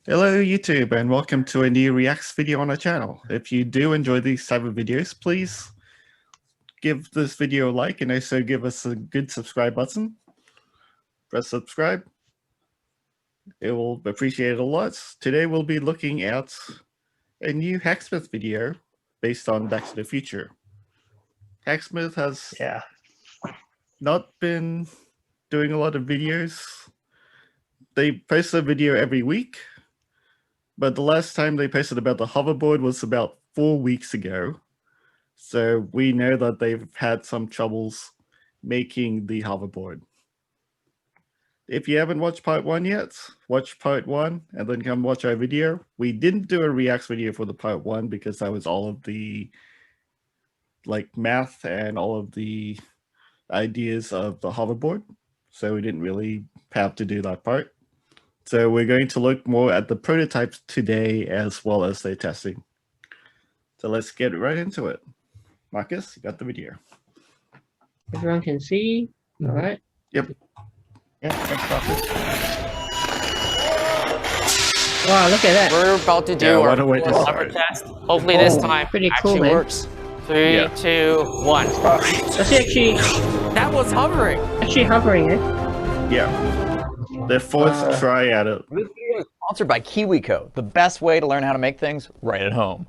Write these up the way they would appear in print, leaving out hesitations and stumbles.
Hello YouTube and welcome to a new Reacts video on our channel. If you do enjoy these type of videos, please give this video a like and also give us a good subscribe button. Press subscribe. It will appreciate it a lot. Today we'll be looking at a new Hacksmith video based on Back to the Future. Hacksmith has not been doing a lot of videos. They post a video every week. But the last time they posted about the hoverboard was about 4 weeks ago. So we know that they've had some troubles making the hoverboard. If you haven't watched part 1 yet, watch part 1 and then come watch our video. We didn't do a Reacts video for the part 1 because that was all of the math and all of the ideas of the hoverboard. So we didn't really have to do that part. So we're going to look more at the prototypes today as well as their testing. So let's get right into it. Marcus, you got the video. Everyone can see, all right? Yep. Yeah, thanks, Marcus. Wow, look at that. We're about to do our hover test. Hopefully this time pretty cool, actually works. 3, 2, 1. That's actually... That was hovering. Actually hovering, eh? Yeah. Their fourth try at it. This video is sponsored by KiwiCo, the best way to learn how to make things right at home.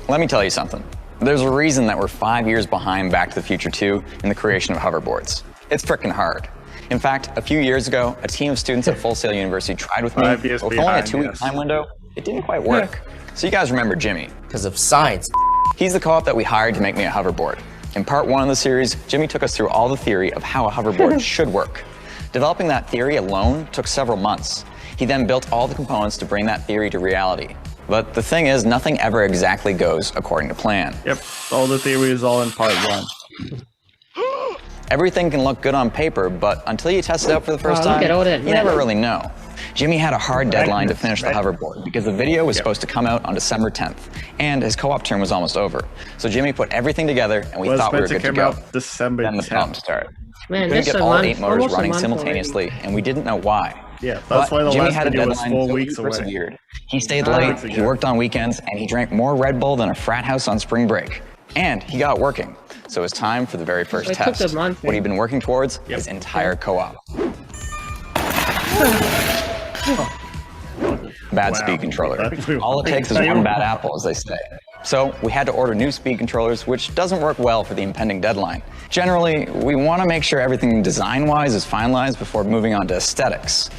Let me tell you something. There's a reason that we're 5 years behind Back to the Future 2 in the creation of hoverboards. It's frickin' hard. In fact, a few years ago, a team of students at Full Sail University tried with me, but with only a 2-week time window, it didn't quite work. So you guys remember Jimmy. Because of science. He's the co-op that we hired to make me a hoverboard. In part 1 of the series, Jimmy took us through all the theory of how a hoverboard should work. Developing that theory alone took several months. He then built all the components to bring that theory to reality. But the thing is, nothing ever exactly goes according to plan. Yep, all the theory is all in part 1. Everything can look good on paper, but until you test it out for the first time, you never really know. Jimmy had a hard deadline to finish the hoverboard because the video was supposed to come out on December 10th, and his co-op term was almost over. So Jimmy put everything together, and we thought we were good to go. December then the problems started. Man, we couldn't get all 8 motors running simultaneously, and we didn't know why. Yeah, that's why the Jimmy last had a video was deadline, 4 weeks away. Persevered. He stayed late, he worked on weekends, and he drank more Red Bull than a frat house on spring break. And he got it working. So it's time for the very first test. What he'd been working towards his entire co-op. Bad speed controller. All it takes is one bad apple, as they say. So we had to order new speed controllers, which doesn't work well for the impending deadline. Generally, we want to make sure everything design-wise is finalized before moving on to aesthetics.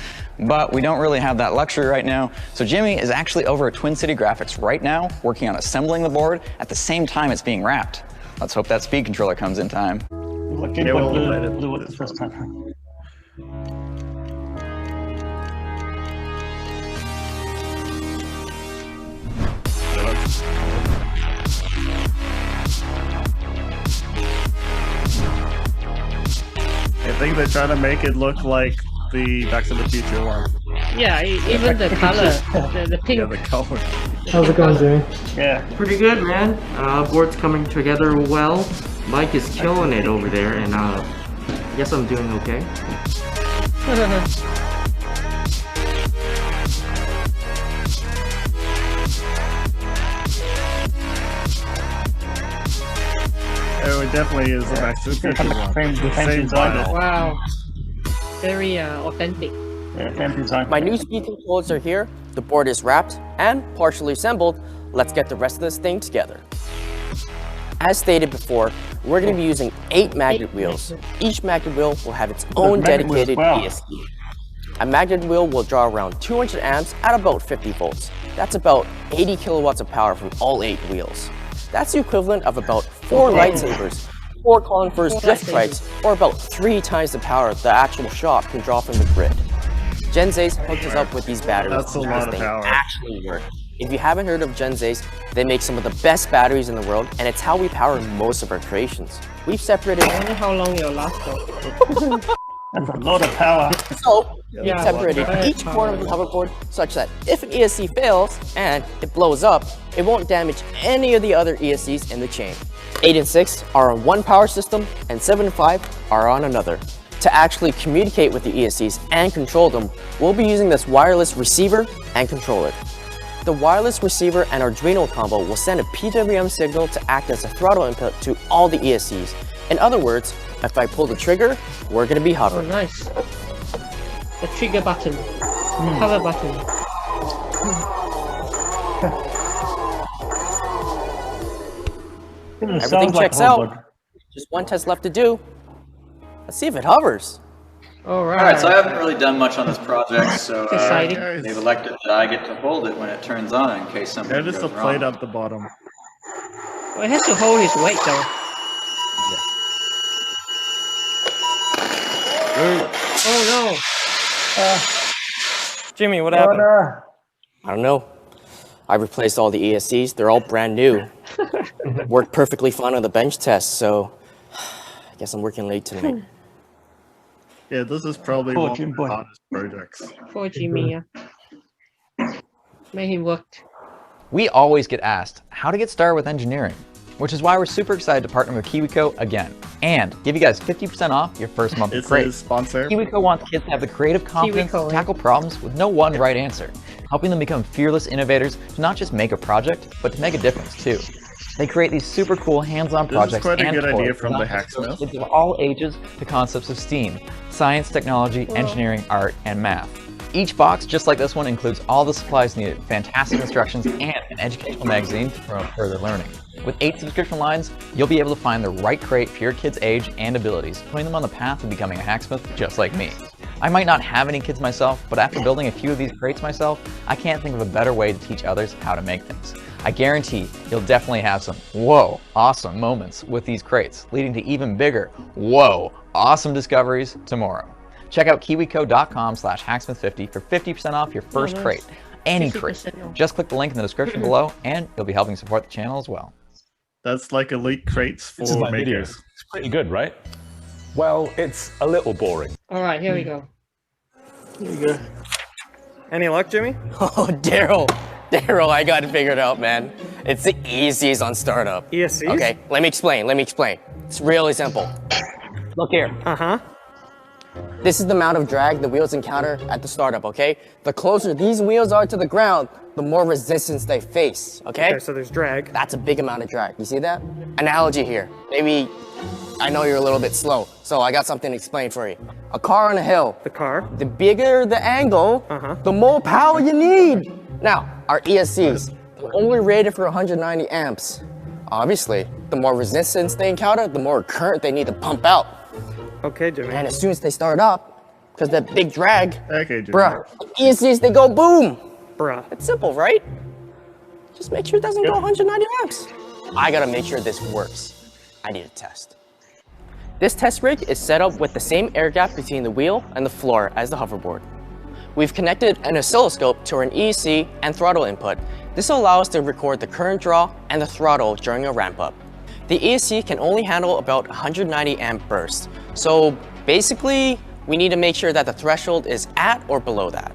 But we don't really have that luxury right now, so Jimmy is actually over at Twin City Graphics right now, working on assembling the board at the same time it's being wrapped. Let's hope that speed controller comes in time. Okay, but blue the first time. I think they're trying to make it look like the Back to the Future one. Yeah, even the color, the pink. Yeah, the color. How's it going, Jimmy? Yeah. Pretty good, man. Board's coming together well. Mike is killing it over there, and I guess I'm doing okay. Oh, it definitely is the Back to the Future one. The same design. Wow. Very authentic. My new speed controllers are here, the board is wrapped and partially assembled. Let's get the rest of this thing together. As stated before, we're going to be using 8 magnet wheels. Each magnet wheel will have its own dedicated ESC. A magnet wheel will draw around 200 amps at about 50 volts. That's about 80 kilowatts of power from all 8 wheels. That's the equivalent of about 4 lightsabers, 4 Colin-Firth drift trikes, or about 3 times the power the actual shop can draw from the grid. Genzace hooked us up with these batteries. That's a lot of power. Actually work. If you haven't heard of Genzace, they make some of the best batteries in the world, and it's how we power most of our creations. We've separated. I wonder how long it'll last for. That's a lot of power. So, we've separated each corner of the hoverboard such that if an ESC fails and it blows up, it won't damage any of the other ESCs in the chain. 8 and 6 are on one power system, and 7 and 5 are on another. To actually communicate with the ESCs and control them, we'll be using this wireless receiver and controller. The wireless receiver and Arduino combo will send a PWM signal to act as a throttle input to all the ESCs. In other words, if I pull the trigger, we're going to be Oh, hovering. nice. The trigger button. The hover button. Everything checks out. Just one test left to do. Let's see if it hovers. Alright. Alright, so I haven't really done much on this project, so Exciting. they've elected that I get to hold it when it turns on in case something Notice goes the plate wrong. at the bottom. Well, it has to hold his weight though. Oh Jimmy, what happened? I don't know. I replaced all the ESCs. They're all brand new. Worked perfectly fine on the bench test, so I guess I'm working late tonight. Yeah, this is probably Poor one of Jim the boy. hardest projects. no. Poor Jimmy. Made him work. We always get asked how to get started with engineering, which is why we're super excited to partner with KiwiCo again and give you guys 50% off your first month of It's crate. a sponsor. KiwiCo wants kids to have the creative confidence KiwiCo, to tackle problems with no one right answer, helping them become fearless innovators to not just make a project, but to make a difference too. They create these super cool hands-on This is projects quite a and good idea toys from the designed for Hacksmith. kids of all ages to concepts of STEAM, science, technology, engineering, art, and math. Each box, just like this one, includes all the supplies needed, fantastic instructions, and an educational magazine to promote further learning. With 8 subscription lines, you'll be able to find the right crate for your kid's age and abilities, putting them on the path to becoming a hacksmith just like me. I might not have any kids myself, but after building a few of these crates myself, I can't think of a better way to teach others how to make things. I guarantee you'll definitely have some whoa, awesome moments with these crates, leading to even bigger whoa, awesome discoveries tomorrow. Check out kiwico.com/hacksmith50 for 50% off your first nice. crate. Any crate. 50% off. Just click the link in the description below and you'll be helping support the channel as well. That's like elite crates This is for my video. makers. It's pretty good, right? Well, it's a little boring. Alright, here we go. Here we go. Any luck, Jimmy? Oh, Daryl, I got it figured out, man. It's the ESCs on startup. ESCs? Okay, let me explain. It's really simple. Look here. Uh-huh. This is the amount of drag the wheels encounter at the startup, okay? The closer these wheels are to the ground, the more resistance they face, okay? Okay, so there's drag. That's a big amount of drag. You see that? Analogy here. Maybe, I know you're a little bit slow, so I got something to explain for you. A car on a hill. The car. The bigger the angle, the more power you need. Now, our ESCs, they're only rated for 190 amps. Obviously, the more resistance they encounter, the more current they need to pump out. Okay, Jimmy. And as soon as they start up, because that big drag, Okay, Jimmy. bruh, ESCs, they go boom. Bruh. It's simple, right? Just make sure it doesn't go 190 amps. I gotta make sure this works. I need a test. This test rig is set up with the same air gap between the wheel and the floor as the hoverboard. We've connected an oscilloscope to an ESC and throttle input. This will allow us to record the current draw and the throttle during a ramp up. The ESC can only handle about 190 amp bursts. So basically, we need to make sure that the threshold is at or below that.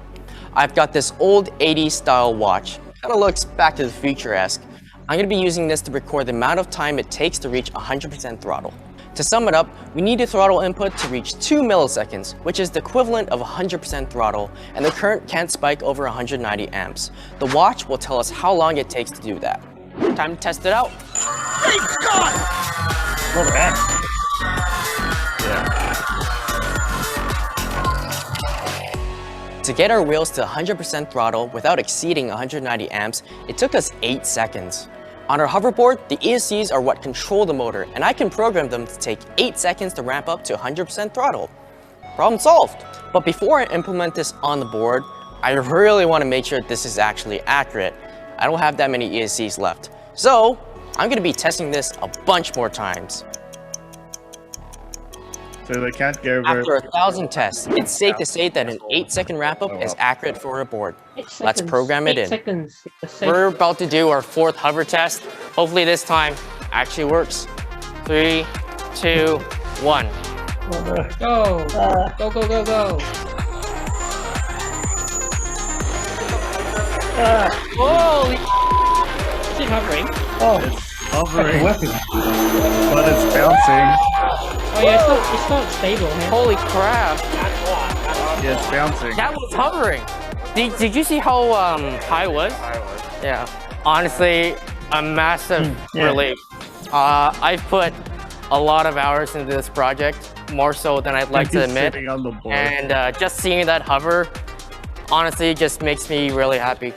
I've got this old 80s style watch. Kind of looks Back to the Future-esque. I'm gonna be using this to record the amount of time it takes to reach 100% throttle. To sum it up, we need a throttle input to reach 2 milliseconds, which is the equivalent of 100% throttle, and the current can't spike over 190 amps. The watch will tell us how long it takes to do that. Time to test it out. Look at that. To get our wheels to 100% throttle without exceeding 190 amps, it took us 8 seconds. On our hoverboard, the ESCs are what control the motor, and I can program them to take 8 seconds to ramp up to 100% throttle. Problem solved. But before I implement this on the board, I really want to make sure this is actually accurate. I don't have that many ESCs left. So, I'm going to be testing this a bunch more times. So they can't go over. After 1,000 tests, it's safe to say that an 8-second ramp-up is accurate for a board. 8 seconds. Let's program it 8 in. seconds. We're about to do our 4th hover test. Hopefully this time actually works. 3, 2, 1. Go. Go, go, go, go. Holy! Is it hovering? Oh, hovering, Weapon. but it's bouncing. Oh yeah, it's not stable. Huh? Holy crap! Yeah, it's bouncing. That was hovering. Did you see how high it was? Yeah. Honestly, a massive relief. I've put a lot of hours into this project, more so than I'd like to He's admit. sitting on the board. And just seeing that hover, honestly, just makes me really happy.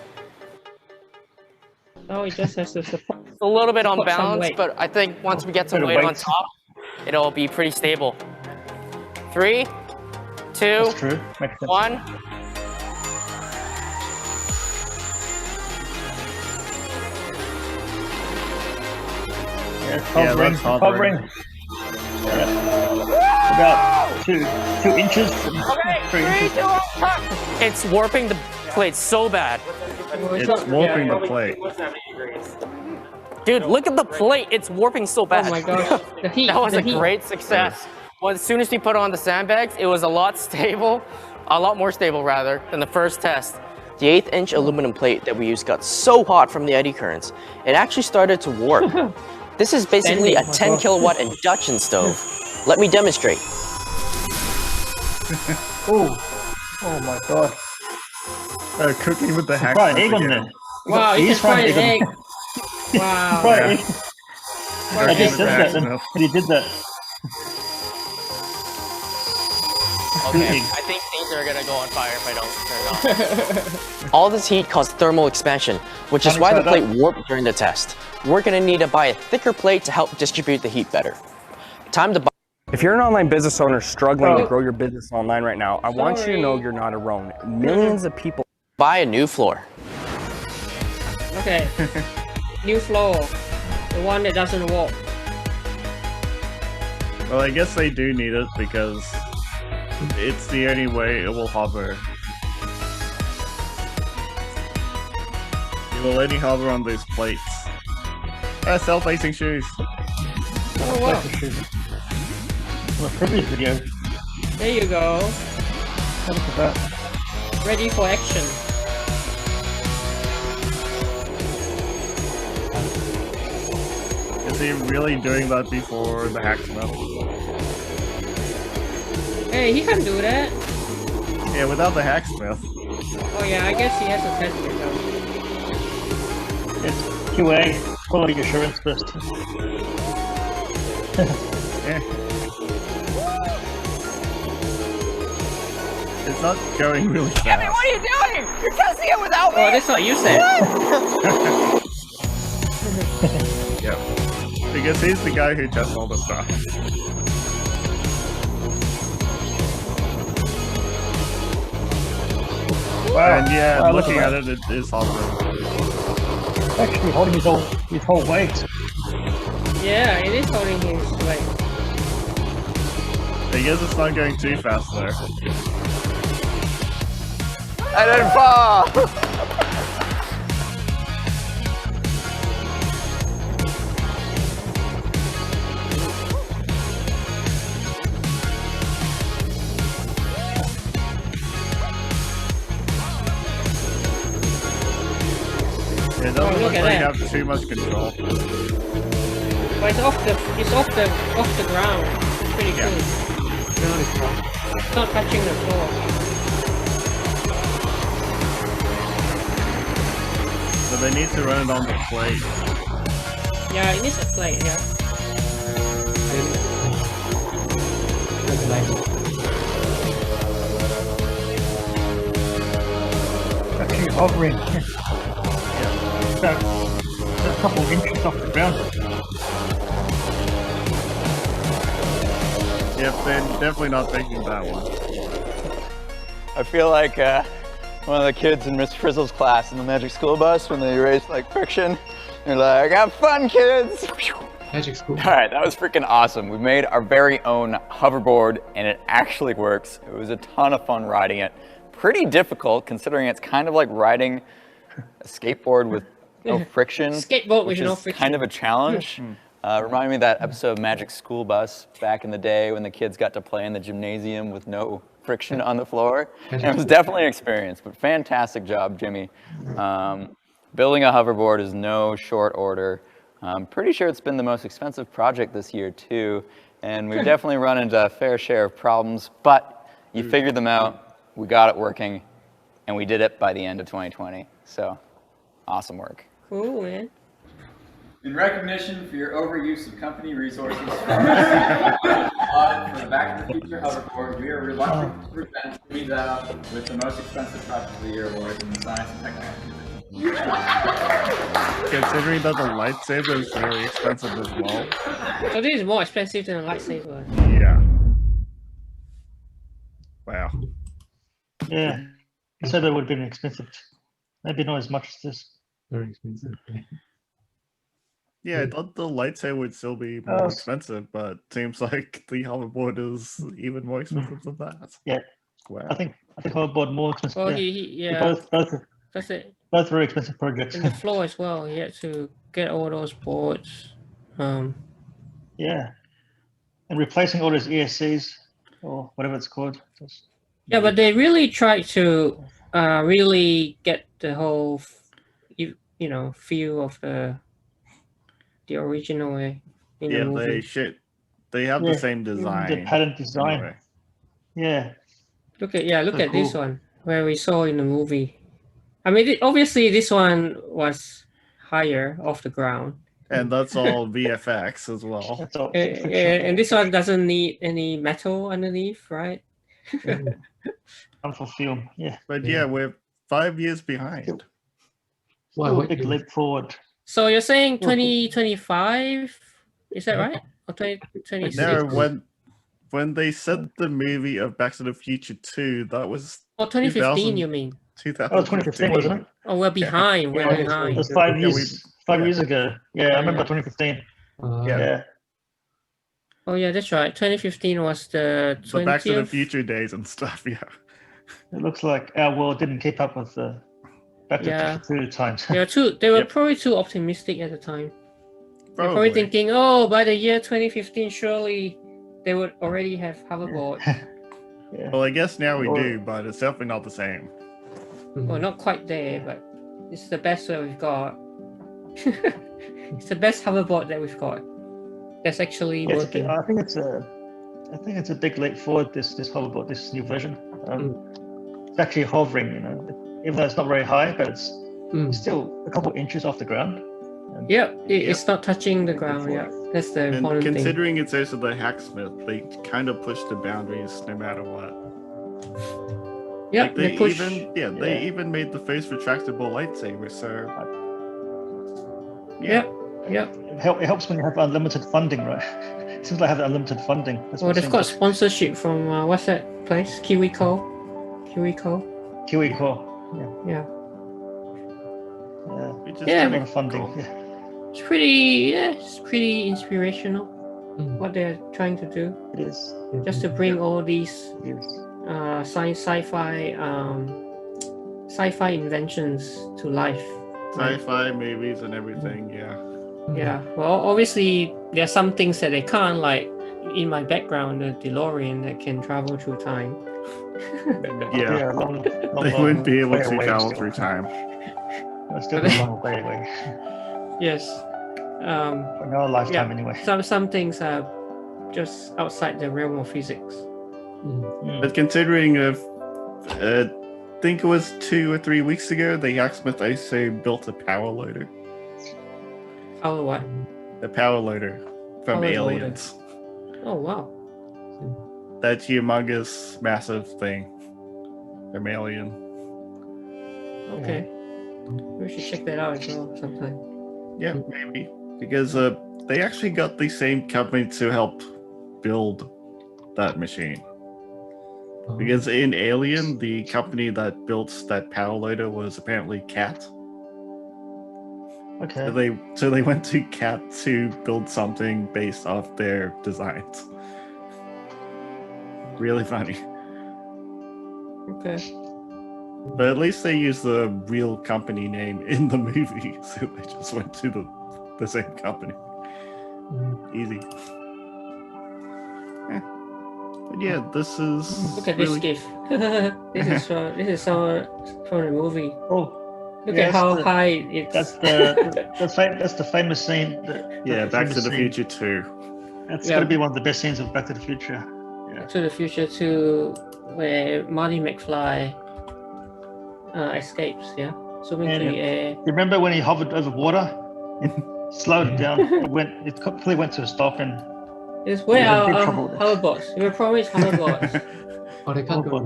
Oh, it just has to support. It's a little bit Put some unbalanced, weight. but I think once we get some Bit of weight on weight. top, it'll be pretty stable. 3, 2, That's true. Makes sense. 1. Yeah, it's Yeah, hovering. that's hovering. Yeah. About 2 inches. Okay, 3 3, inches. 2, 1. It's warping the plate so bad. It's warping the plate. Dude, look at the plate. It's warping so bad. Oh my gosh, the heat. That was the a heat. great success. Well, as soon as we put on the sandbags, it was a lot more stable rather, than the first test. The 1/8-inch aluminum plate that we used got so hot from the eddy currents, it actually started to warp. This is basically a 10 kilowatt induction stove. Let me demonstrate. Oh my god. Cooking with the hack. Fried egg on there. Wow, He it's is a fried fried egg. Wow. Fried egg. I Cooking just with the said that then, Hacksmith. but he did that. Okay, I think things are gonna go on fire if I don't turn it on. All this heat caused thermal expansion, which is why the plate warped during the test. We're gonna need to buy a thicker plate to help distribute the heat better. Time to buy. If you're an online business owner struggling to grow your business online right now, I want you to know you're not alone. Millions of people Buy a new floor. Okay. New floor. The one that doesn't walk. Well, I guess they do need it because it's the only way it will hover. It will only hover on those plates. Self-facing shoes. Oh wow. Well, previous video. There you go. Look at that. Ready for action. Is he really doing that before the Hacksmith? Hey, he can do that. Yeah, without the Hacksmith. Oh yeah, I guess he has to test it though. It's QA, quality assurance first. Yeah. It's not going really fast. Kevin, what are you doing? You're testing it without me! Oh, that's what you said. Yep. Because he's the guy who tests all the stuff. Wow. And yeah, Wow, look looking at at it, it is hovering. Actually holding his whole weight. Yeah, it is holding his weight. I guess it's not going too fast though. I didn't fall! It doesn't look look at like you that. have too much control. But it's off the ground. It's pretty cool. It's not touching the floor. So they need to run it on the plate. Yeah, it needs a plate, yeah. Actually hovering. About a couple of inches off the ground. Yep, they're definitely not taking that one. I feel like one of the kids in Miss Frizzle's class in the Magic School Bus when they erase like friction. They're like, have fun, kids! Magic School. All right, that was freaking awesome. We made our very own hoverboard and it actually works. It was a ton of fun riding it. Pretty difficult considering it's kind of like riding a skateboard with no friction. Skateboard with which no is friction. kind of a challenge. Reminded me of that episode of Magic School Bus back in the day when the kids got to play in the gymnasium with no friction on the floor. And it was definitely an experience, but fantastic job, Jimmy. Building a hoverboard is no short order. I'm pretty sure it's been the most expensive project this year too, and we've definitely run into a fair share of problems, but you figured them out, we got it working, and we did it by the end of 2020. So, awesome work. Cool, man. In recognition for your overuse of company resources for the Back to the Future hoverboard, we are reluctant to present Lisa with the most expensive project of the year award in the Science and Technology division. Considering that the lightsaber is very expensive as well. So this is more expensive than a lightsaber. Yeah. Wow. Yeah. I said it would have been expensive. Maybe not as much as this. Very expensive. Yeah, I thought the lightsaber would still be more expensive, but seems like the hoverboard is even more expensive than that. Yeah. Wow. I think hoverboard more expensive. Well, yeah. That's it. Both very expensive projects. And the floor as well. He had to get all those boards. Yeah. And replacing all those ESCs or whatever it's called. Yeah, but they really tried to really get the whole, feel of the original way. In the movie. They have the same design. The pattern design. Anyway. Yeah. Look at this one where we saw in the movie. I mean, obviously this one was higher off the ground. And that's all VFX as well. That's all. And this one doesn't need any metal underneath, right? For film, yeah. But yeah, we're 5 years behind. Well, a big leap forward. So you're saying 2025? Is that right? Or 2026? No, when they said the movie of Back to the Future 2, that was 2015, you mean? 2015, wasn't it? Oh, we're behind. We're behind. It was 5 years. 5 years ago. Yeah, I remember 2015. Yeah. Oh yeah, that's right. 2015 was the 20th. The Back to the Future days and stuff. Yeah. It looks like our world didn't keep up with the Back to the Future times. They were probably too optimistic at the time. They're probably thinking, oh, by the year 2015, surely they would already have hoverboard. Yeah. Well, I guess now we do, but it's definitely not the same. Well, not quite there, but it's the best that we've got. It's the best hoverboard that we've got. That's actually working. I think it's a big leap forward. This hoverboard, this new version. It's actually hovering. Even though it's not very high, but it's still a couple inches off the ground. It's not touching the ground. Yeah, that's the important thing. Considering it's also the Hacksmith, they kind of push the boundaries no matter what. Yeah, they even made the first retractable lightsaber. So yeah. It helps when you have unlimited funding, right? It seems like I have unlimited funding. Well, they've got sponsorship from what's that place? KiwiCo. Yeah. A lot of funding. Cool. Yeah. It's pretty inspirational. What they're trying to do. It is. Just to bring all these sci-fi inventions to life. Sci-fi movies and everything, yeah. Yeah, well, obviously there are some things that they can't, like in my background, the DeLorean that can travel through time. Yeah, they wouldn't be able to travel through time. It's still a long way away. Yes. For no lifetime anyway. Some things are just outside the realm of physics. But considering I think it was 2 or 3 weeks ago, the Hacksmith also built a power loader. Power what? The power loader from Aliens. Oh wow. That humongous, massive thing from Alien. Okay. We should check that out as well sometime. Yeah, maybe. Because they actually got the same company to help build that machine. Because in Alien, the company that built that power loader was apparently Cat. Okay. So they went to Cat to build something based off their designs. Really funny. Okay. But at least they used the real company name in the movie, so they just went to the same company. Easy. But yeah, this is. Look at this gift. This is from the movie. Oh, Look Yeah, at how that's high it's. That's the famous scene. Yeah, Back to the famous Future scene. 2. That's Yeah. got to be one of the best scenes of Back to the Future. Yeah. To the Future 2, where Marty McFly escapes. Yeah, swimming And through the air. You remember when he hovered over water? It slowed it down. It completely went to a stop, and It's where Yeah, our big trouble. hoverboards. We were promised hoverboards. Oh, they can't go.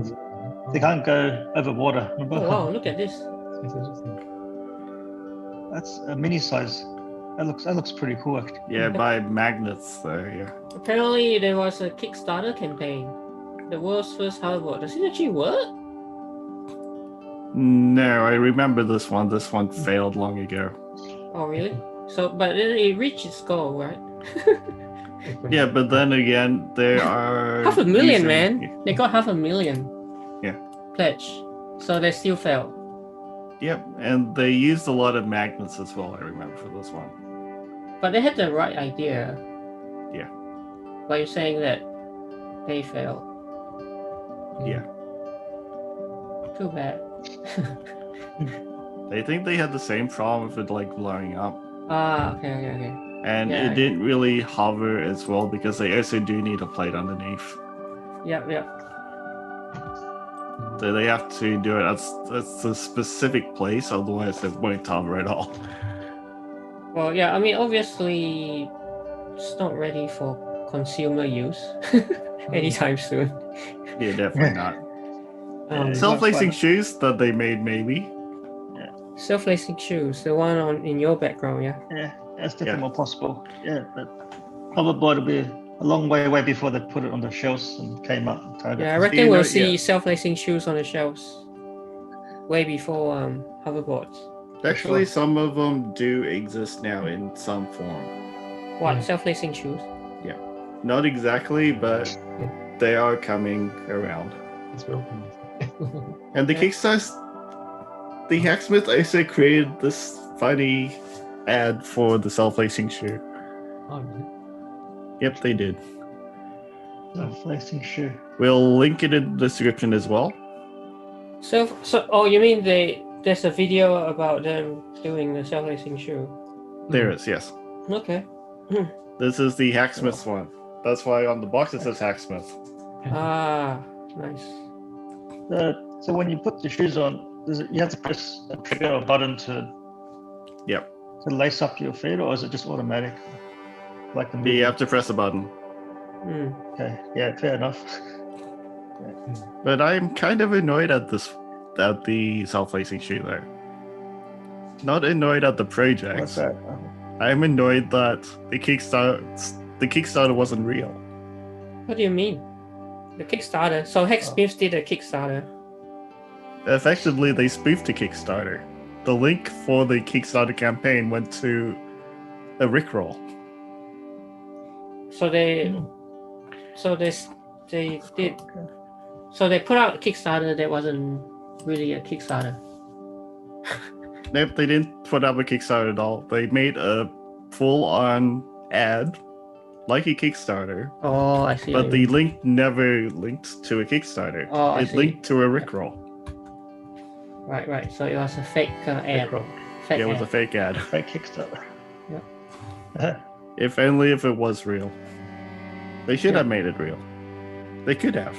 they can't go over water. Remember? Oh wow, look at this. That's interesting. That's a mini size. That looks pretty cool, actually. Yeah, by magnets there, yeah. Apparently there was a Kickstarter campaign. The world's first hoverboard. Does it actually work? No, I remember this one. This one failed long ago. Oh really? So, but it reached its goal, right? Yeah, but then again, there are 500,000, man. They got 500,000. Yeah. Pledge. So they still failed. Yep, and they used a lot of magnets as well, I remember, for this one. But they had the right idea. Yeah. But you're saying that they failed. Yeah. Too bad. I think they had the same problem with it, like, blowing up. Ah, okay. And Yeah. it didn't really hover as well because they also do need a plate underneath. Yep. So they have to do it at a specific place, otherwise it won't hover at all. Well, yeah, I mean, obviously, it's not ready for consumer use anytime soon. Yeah, definitely not. Um, Self-lacing shoes that they made, maybe. Self-lacing shoes, the one in your background, yeah? Yeah, that's definitely more possible. Yeah, but hoverboard will be a long way before they put it on the shelves and came up and tried Yeah, I it. reckon we'll see self-lacing shoes on the shelves way before hoverboards. Actually, some of them do exist now in some form. What, self-lacing shoes? Yeah, not exactly, but they are coming around. It's broken. And the Kickstarter, the Hacksmith also created this funny ad for the self-lacing shoe. Oh, really? Yep, they did. Self-lacing shoe. We'll link it in the description as well. So, oh, you mean there's a video about them doing the self-lacing shoe? There is, yes. Okay. This is the Hacksmith one. That's why on the box it says Hacksmith. Ah, nice. So when you put the shoes on, you have to press a trigger or button to lace up your feet, or is it just automatic? Like the movie? You have to press a button. Okay, yeah, fair enough. But I'm kind of annoyed at the self-lacing shoe though. Not annoyed at the project. What's that? I'm annoyed that the Kickstarter wasn't real. What do you mean? The Kickstarter. So Hacksmith did a Kickstarter. Effectively, they spoofed a Kickstarter. The link for the Kickstarter campaign went to a Rickroll. So they put out a Kickstarter that wasn't really a Kickstarter. Nope, they didn't put up a Kickstarter at all. They made a full-on ad, like a Kickstarter. Oh, I see. But the link never linked to a Kickstarter. Oh, I it see. linked to a Rickroll. Right. So it was a fake ad. Fake Yeah, it was ad. a fake ad. Fake Kickstarter. If only if it was real. They should have made it real. They could have.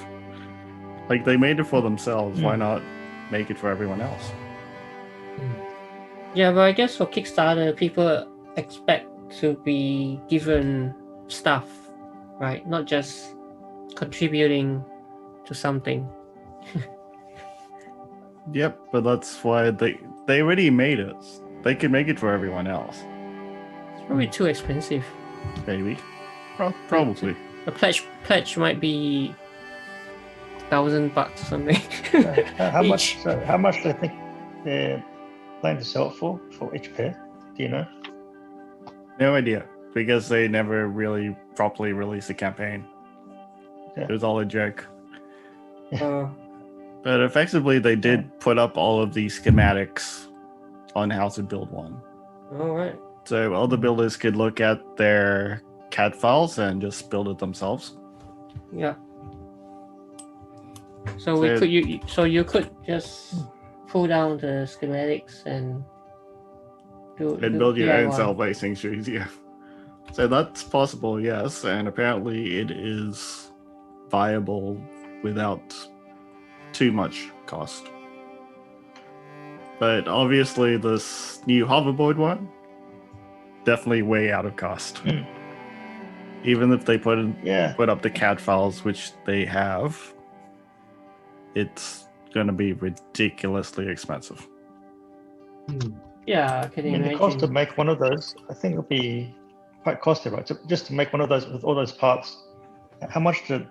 Like, they made it for themselves. Why not make it for everyone else? Yeah, but I guess for Kickstarter, people expect to be given stuff, right? Not just contributing to something. Yep, but that's why they already made it. They could make it for everyone else. It's probably too expensive. Maybe. Probably. The pledge might be $1,000 or something. How much? Each. How much do you think they're planning to sell it for each pair? Do you know? No idea. Because they never really properly released a campaign. Yeah. It was all a joke. Oh. But effectively, they did put up all of these schematics on how to build one. All right. So all the builders could look at their CAD files and just build it themselves. Yeah. So you could just pull down the schematics and build your own DIY. self-lacing shoes. Yeah. So that's possible, yes, and apparently it is viable without too much cost. But obviously this new hoverboard one, definitely way out of cost. Even if they put up the CAD files, which they have, it's going to be ridiculously expensive. Yeah, I can imagine. The cost to make one of those, I think it'll be quite costly, right? So just to make one of those with all those parts, how much did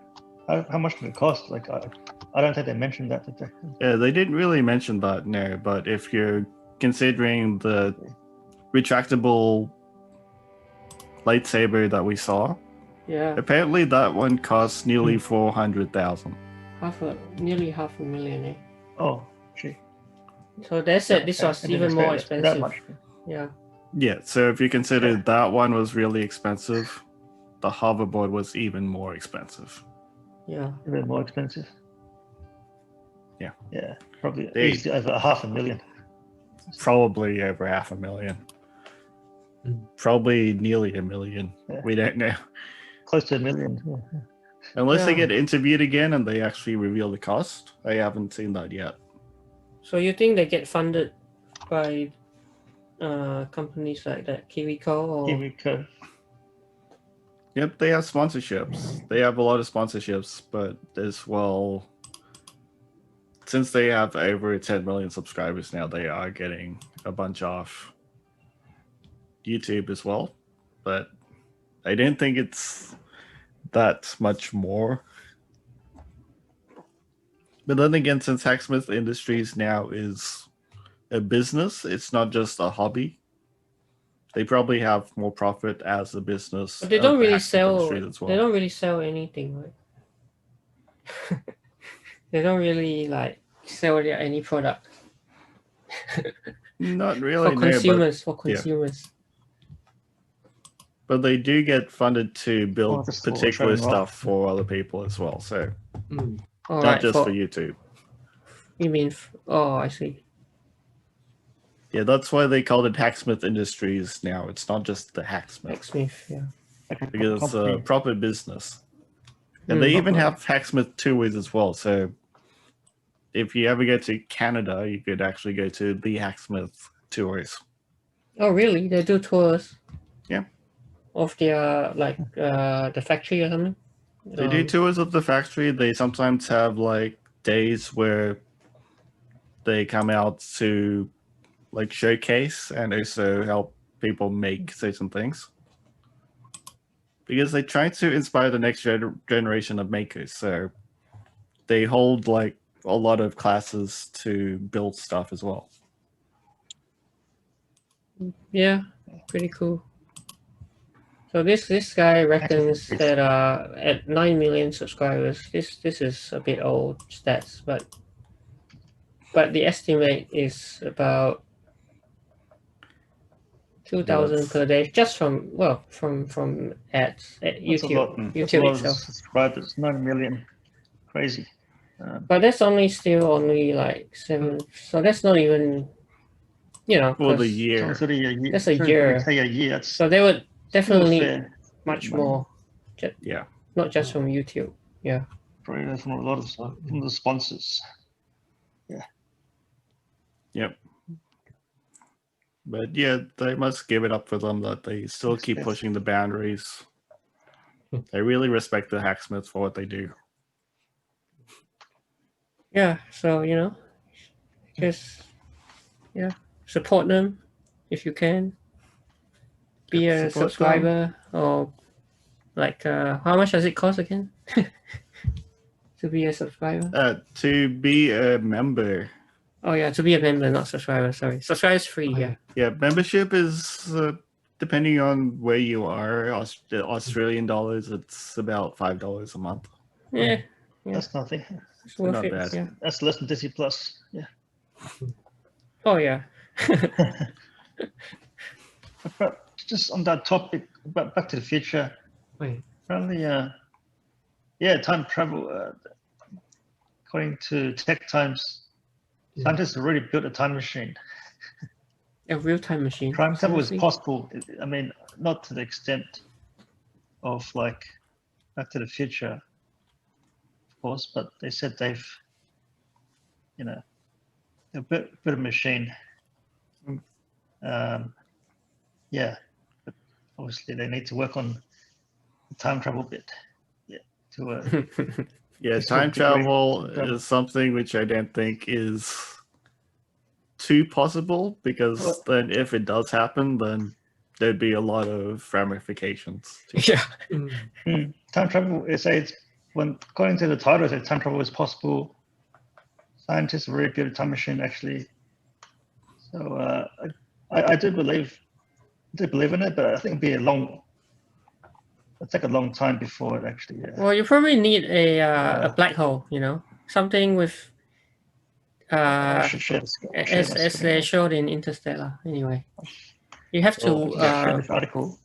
it cost? Like, I don't think they mentioned that, did they? Yeah, they didn't really mention that, no. But if you're considering the retractable lightsaber that we saw, apparently that one costs nearly 400,000. Nearly half a million. Eh? Oh, gee. So they said this was even more expensive. That much. Yeah. Yeah, so if you consider that one was really expensive, the hoverboard was even more expensive. Yeah. A bit more expensive. Yeah. Yeah, probably easily over 500,000. Probably over 500,000. Probably nearly 1 million. Yeah. We don't know. Close to 1 million. Yeah. Unless they get interviewed again and they actually reveal the cost. I haven't seen that yet. So you think they get funded by companies like that, KiwiCo or KiwiCo? Yep, they have sponsorships. They have a lot of sponsorships, but as well, since they have over 10 million subscribers now, they are getting a bunch off YouTube as well. But I didn't think it's that much more. But then again, since Hacksmith Industries now is a business, it's not just a hobby. They probably have more profit as a business. But they don't really Hacksmith sell. Industries as well. They don't really sell anything, right? They don't really like sell any product. Not really. For consumers. Yeah. But they do get funded to build particular stuff for other people as well. So not just for YouTube. You mean? Oh, I see. Yeah, that's why they called it Hacksmith Industries now. It's not just the Hacksmith. Hacksmith, yeah. Because it's a proper business. And they even have Hacksmith tours as well. So if you ever go to Canada, you could actually go to the Hacksmith tours. Oh, really? They do tours? Yeah. Of their, like, the factory or something? They do tours of the factory. They sometimes have, like, days where they come out to like showcase and also help people make certain things, because they try to inspire the next generation of makers. So they hold like a lot of classes to build stuff as well. Yeah, pretty cool. So this guy reckons that at 9 million subscribers, this is a bit old stats, but the estimate is about 2,000 per day, just from ads at YouTube. YouTube itself. Subscribers, 9 million, crazy. But that's only like 7. So that's not even, for the year. That's a year. So they would definitely need much more. Yeah. Not just from YouTube. Yeah. Probably from a lot of from the sponsors. Yeah. Yep. But yeah, they must give it up for them that they still keep pushing the boundaries. I really respect the Hacksmiths for what they do. Yeah, so just support them if you can. Be a subscriber or like how much does it cost again to be a subscriber? To be a member. Oh yeah, to be a member, not subscriber. Sorry, subscribe is free. Yeah. Yeah, membership is depending on where you are. Australian dollars, it's about $5 a month. Yeah. That's nothing. It's worth not it. bad. Yeah. That's less than Disney Plus. Yeah. Oh yeah. But just on that topic, back to the future. Wait. Apparently, time travel. According to Tech Times, Scientists already built a time machine. A real time machine. Time travel is Seriously? possible. I mean, not to the extent of like Back to the Future, of course, but they said they've, you know, a bit of machine. Yeah, but obviously they need to work on the time travel bit. Yeah, to yeah, to time a degree. travel is something which I don't think is too possible, because then if it does happen, then there'd be a lot of ramifications. Yeah. Time travel is according to the title, it says time travel is possible. Scientists are very good at time machine, actually. So I do believe in it, but I think it'll take a long time before it actually. Well, you probably need a black hole, you know, something with as they showed in Interstellar. Anyway, you have to. This article.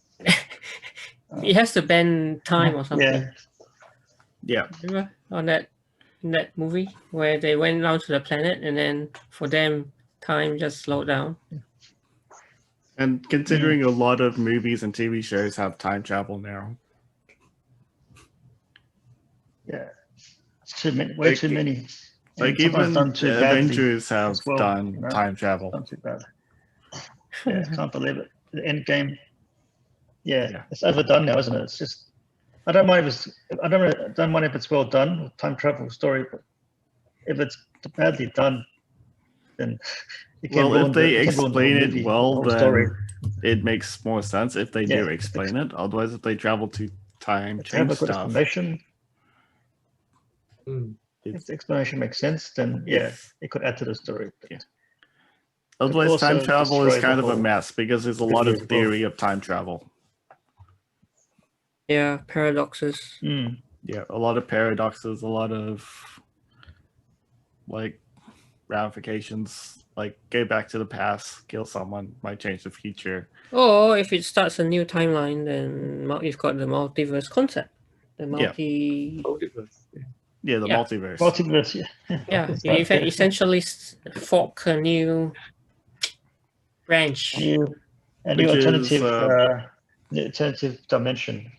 It has to bend time or something. Yeah. Remember on that movie where they went down to the planet and then for them time just slowed down. And considering a lot of movies and TV shows have time travel now. Yeah, it's too many, way too many. Like even Avengers have done time travel. Not too bad. Yeah, I can't believe it. The end game. Yeah, it's overdone now, isn't it? It's just I don't mind if it's well done with time travel story, but if it's badly done, then if they explain it well, then it makes more sense if they do explain it. Otherwise, if they travel to time, change stuff. If the explanation makes sense, then it could add to the story. Otherwise, time travel is kind of a mess because there's a lot of theory of time travel. Yeah, paradoxes. Yeah, a lot of paradoxes, a lot of like ramifications, like go back to the past, kill someone, might change the future. Or if it starts a new timeline, then you've got the multiverse concept. The multiverse. Yeah, the multiverse. Multiverse, yeah. You essentially fork a new branch. New alternative dimension.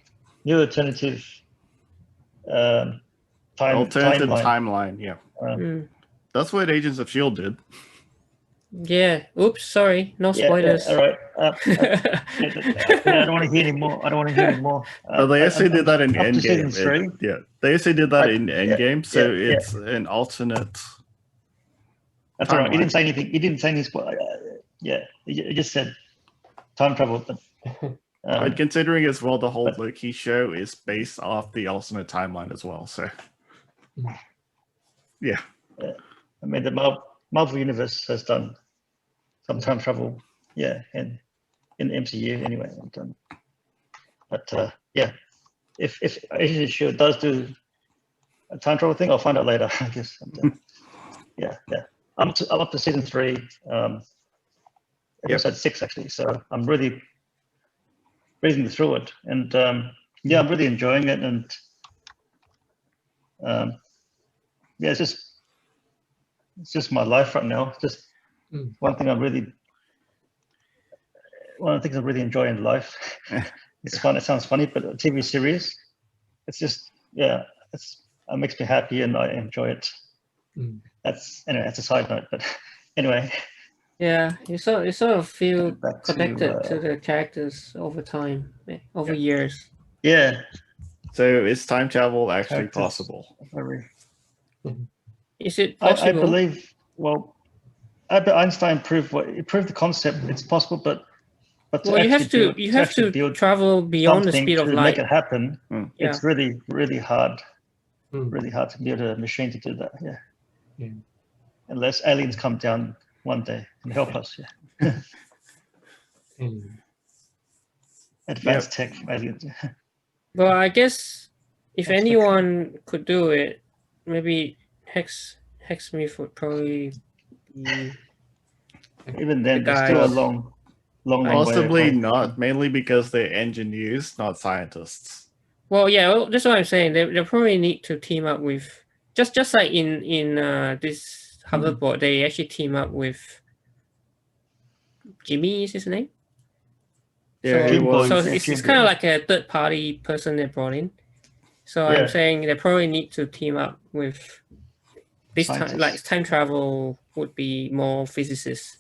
New alternative timeline, yeah. That's what Agents of S.H.I.E.L.D. did. Yeah. Oops, sorry. No spoilers. All right. I don't want to hear anymore. They actually did that in Endgame. Yeah, they actually did that in Endgame, so it's an alternate. That's all right. He didn't say anything. He just said time travel. And considering as well, the whole Loki show is based off the alternate timeline as well. So, yeah. I mean, the Marvel Universe has done some time travel, in the MCU anyway. But if Agents of S.H.I.E.L.D. does do a time travel thing, I'll find out later, I guess. I'm up to season 3, episode 6 actually. So I'm really reading through it, and I'm really enjoying it, and it's just my life right now. Just one of the things I really enjoy in life. It's fun. It sounds funny, but a TV series, it's just it makes me happy and I enjoy it. That's a side note, but anyway. Yeah, you sort of feel connected to the characters over time, over years. Yeah. So is time travel actually possible? Is it possible? I believe. Well, Albert Einstein proved the concept. It's possible, but you have to travel beyond the speed of light to make it happen. It's really, really hard. Really hard to build a machine to do that. Yeah. Unless aliens come down one day and help us. Advanced tech aliens. Well, I guess if anyone could do it, maybe Hacksmith would probably be. Even then, there's still a long possibly not, mainly because they're engineers, not scientists. Well, that's what I'm saying. They probably need to team up with just like in this hoverboard, they actually team up with Jimmy is his name. Yeah, so it was. so it's kind of like a third party person they brought in. So I'm saying they probably need to team up with this time, like time travel would be more physicists.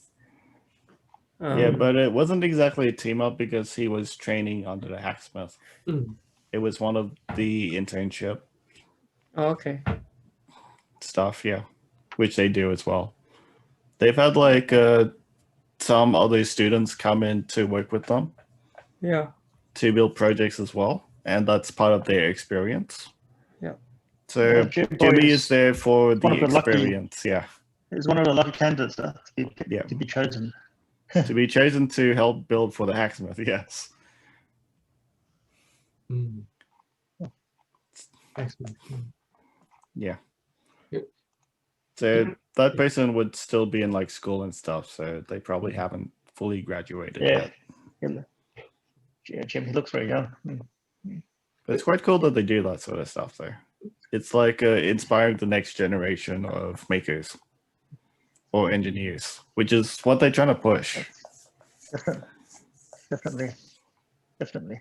Yeah, but it wasn't exactly a team up because he was training under the Hacksmith. It was one of the internship stuff, yeah, which they do as well. They've had like some other students come in to work with them. Yeah. To build projects as well, and that's part of their experience. Yeah. So Jimmy is there for the experience. He's one of the lucky candidates to be chosen. To be chosen to help build for the Hacksmith, yes. Excellent. Yeah. So that person would still be in like school and stuff, so they probably haven't fully graduated yet. Yeah, Jim, he looks very young. But it's quite cool that they do that sort of stuff there. It's like inspiring the next generation of makers or engineers, which is what they're trying to push. Definitely.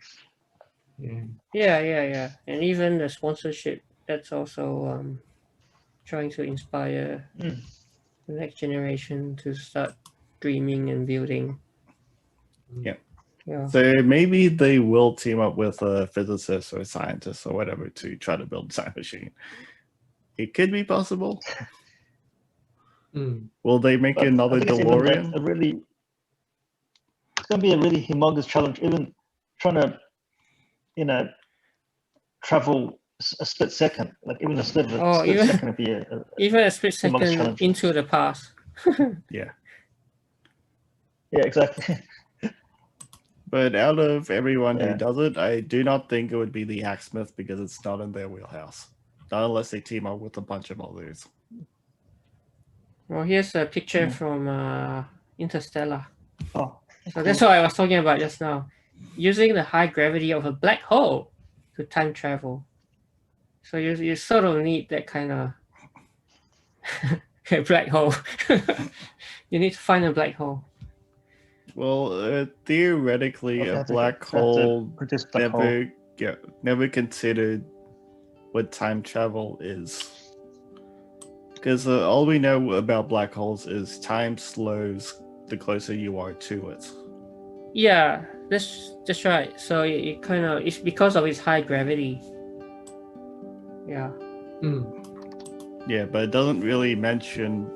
Yeah. And even the sponsorship, that's also trying to inspire the next generation to start dreaming and building. Yeah. Yeah. So maybe they will team up with a physicist or a scientist or whatever to try to build a time machine. It could be possible. Will they make another DeLorean? It's going to be a really humongous challenge, even trying to, travel a split second, like even a split second would be even a split second into the past. Yeah, exactly. But out of everyone who does it, I do not think it would be the Hacksmith because it's not in their wheelhouse. Not unless they team up with a bunch of others. Well, here's a picture from Interstellar. Oh, so that's what I was talking about just now. Using the high gravity of a black hole to time travel. So you sort of need that kind of black hole. You need to find a black hole. Well, theoretically, a black hole never considered what time travel is. Because all we know about black holes is time slows the closer you are to it. Yeah, that's right. So it kind of, it's because of its high gravity. Yeah. Yeah, but it doesn't really mention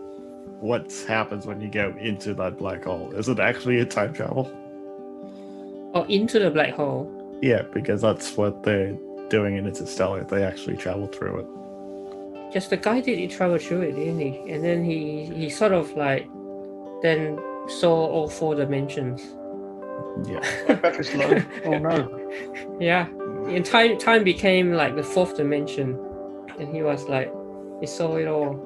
what happens when you go into that black hole. Is it actually a time travel? Oh, into the black hole? Yeah, because that's what they're doing in Interstellar. They actually travel through it. Just the guy did travel through it, didn't he? And then he sort of like then saw all four dimensions. Yeah. Battery slow. Oh no. Yeah. And time became like the fourth dimension. And he was like, he saw it all.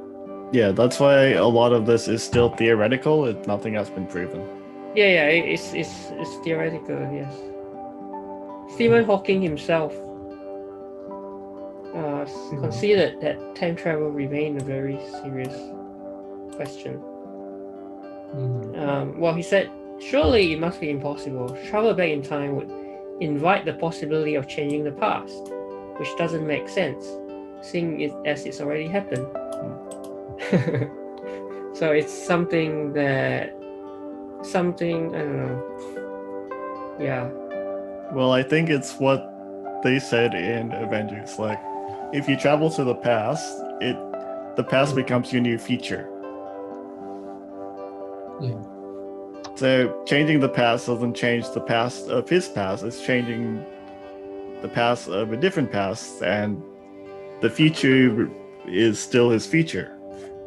Yeah, that's why a lot of this is still theoretical. Nothing has been proven. Yeah, it's theoretical, yes. Stephen Hawking himself considered that time travel remained a very serious question. Well, he said, surely it must be impossible. Travel back in time would invite the possibility of changing the past, which doesn't make sense, seeing it as it's already happened. So it's something, I don't know. Yeah. Well, I think it's what they said in Avengers. Like, if you travel to the past, the past becomes your new future. Yeah. So changing the past doesn't change the past of his past. It's changing the past of a different past, and the future is still his future.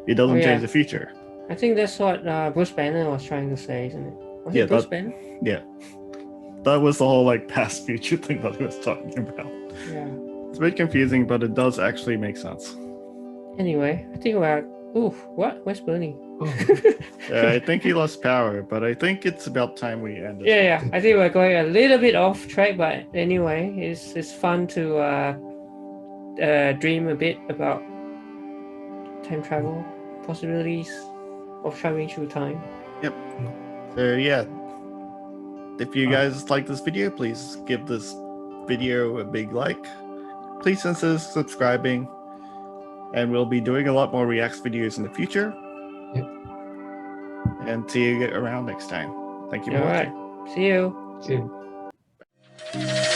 It doesn't change the future. I think that's what Bruce Banner was trying to say, isn't it? Was it Bruce Banner? Yeah. That was the whole like past future thing that he was talking about. Yeah. It's a bit confusing, but it does actually make sense. Anyway, I think we're... Ooh, what? Where's Bernie? I think he lost power, but I think it's about time we end it. Yeah. I think we're going a little bit off track, but anyway, it's fun to dream a bit about time travel possibilities of traveling through time. Yep. So yeah, if you guys like this video, please give this video a big like. Please consider subscribing, and we'll be doing a lot more Reacts videos in the future. Yep. And see you around next time. Thank you for All watching. right. See you. See you.